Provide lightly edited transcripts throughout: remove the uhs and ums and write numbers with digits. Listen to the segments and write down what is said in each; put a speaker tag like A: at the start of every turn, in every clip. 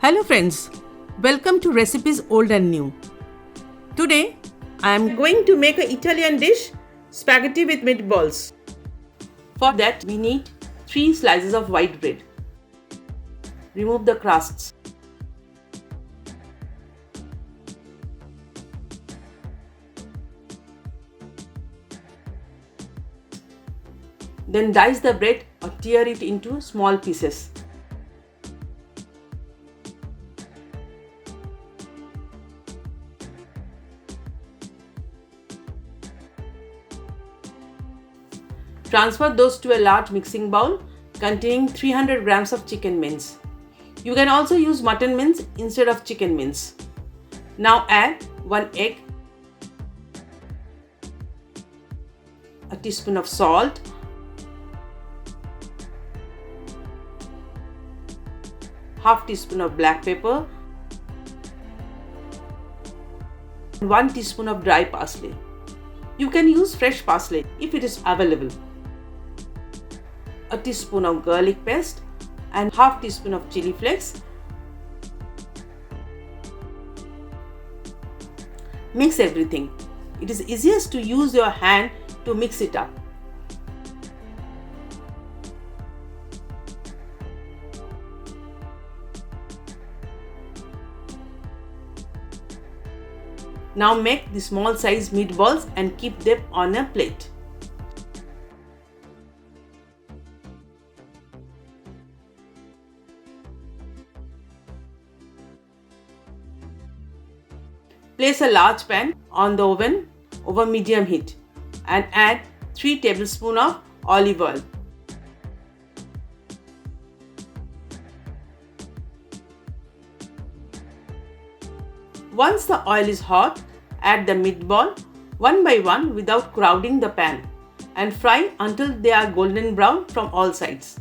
A: Hello friends, welcome to Recipes Old and New. Today I am going to make an Italian dish, spaghetti with meatballs. For that we need 3 slices of white bread. Remove the crusts. Then dice the bread or tear it into small pieces. Transfer those to a large mixing bowl containing 300 grams of chicken mince. You can also use mutton mince instead of chicken mince. Now add 1 egg, a teaspoon of salt, half teaspoon of black pepper, and 1 teaspoon of dry parsley. You can use fresh parsley if it is available. A teaspoon of garlic paste and half teaspoon of chili flakes. Mix everything. It is easiest to use your hand to mix it up. Now make the small size meatballs and keep them on a plate. Place a large pan on the oven over medium heat and add 3 tablespoons of olive oil. Once the oil is hot, add the meatball one by one without crowding the pan and fry until they are golden brown from all sides.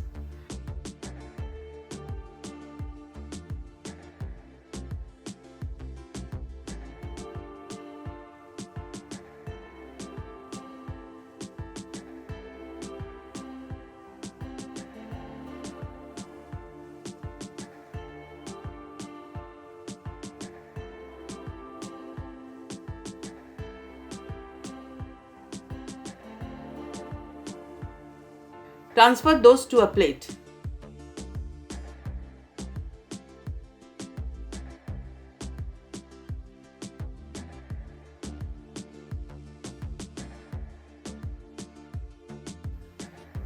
A: Transfer those to a plate.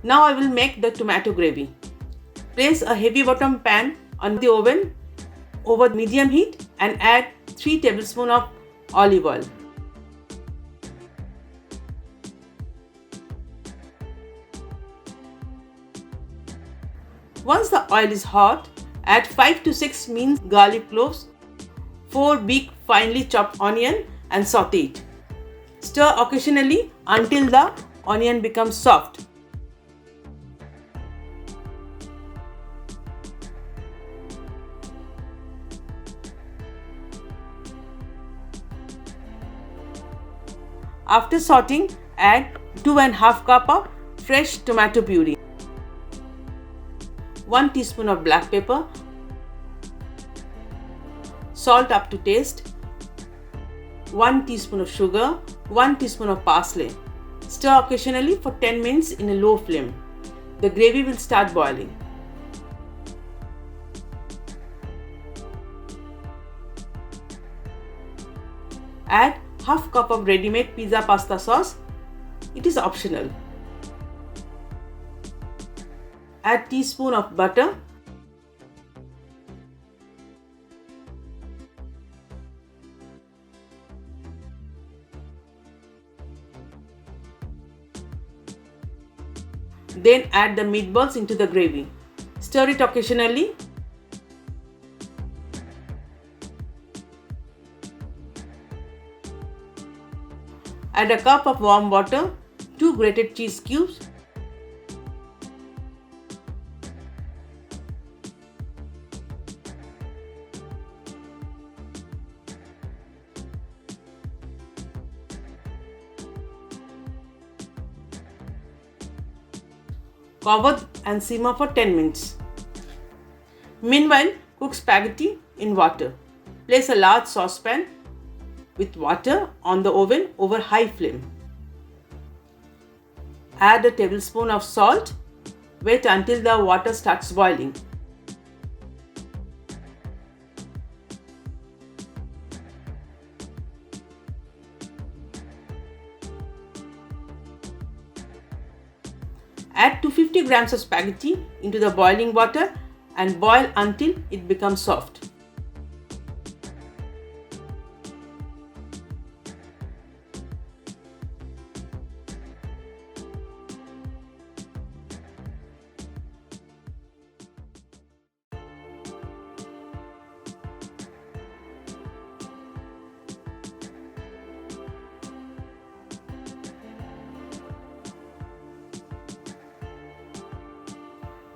A: Now I will make the tomato gravy. Place a heavy bottom pan on the oven over medium heat and add 3 tablespoons of olive oil. Once the oil is hot, add 5 to 6 minced garlic cloves, 4 big finely chopped onion and saute it. Stir occasionally until the onion becomes soft. After sauteing, add 2½ cup of fresh tomato puree, 1 teaspoon of black pepper, salt up to taste, 1 teaspoon of sugar, 1 teaspoon of parsley. Stir occasionally for 10 minutes in a low flame. The gravy will start boiling. Add ½ cup of ready-made pizza pasta sauce. It is optional. Add teaspoon of butter, then add the meatballs into the gravy. Stir it occasionally. Add a cup of warm water, 2 grated cheese cubes, cover and simmer for 10 minutes. Meanwhile, Cook spaghetti in water. Place a large saucepan with water on the oven over high flame. Add a tablespoon of salt. Wait until the water starts boiling. Add 250 grams of spaghetti into the boiling water and boil until it becomes soft.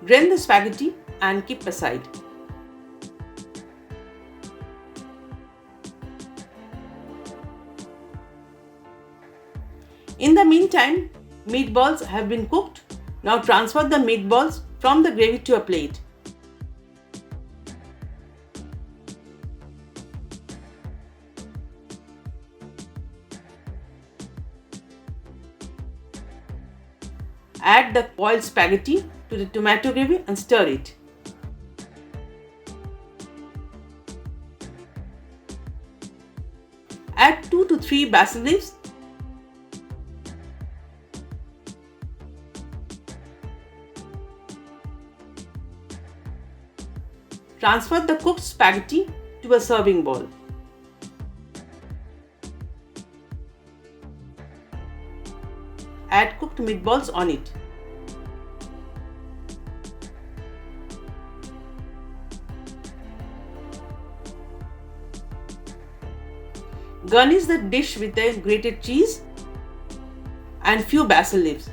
A: Drain the spaghetti and keep aside. In the meantime, meatballs have been cooked. Now transfer the meatballs from the gravy to a plate. Add the boiled spaghetti to the tomato gravy and stir it. Add 2 to 3 basil leaves. Transfer the cooked spaghetti to a serving bowl. Add cooked meatballs on it. Garnish the dish with a grated cheese and few basil leaves.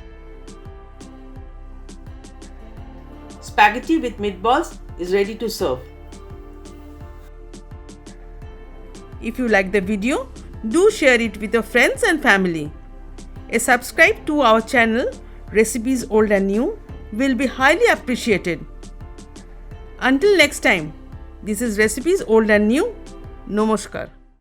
A: Spaghetti with meatballs is ready to serve. If you like the video, do share it with your friends and family. A subscribe to our channel, Recipes Old and New, will be highly appreciated. Until next time, this is Recipes Old and New. Namaskar.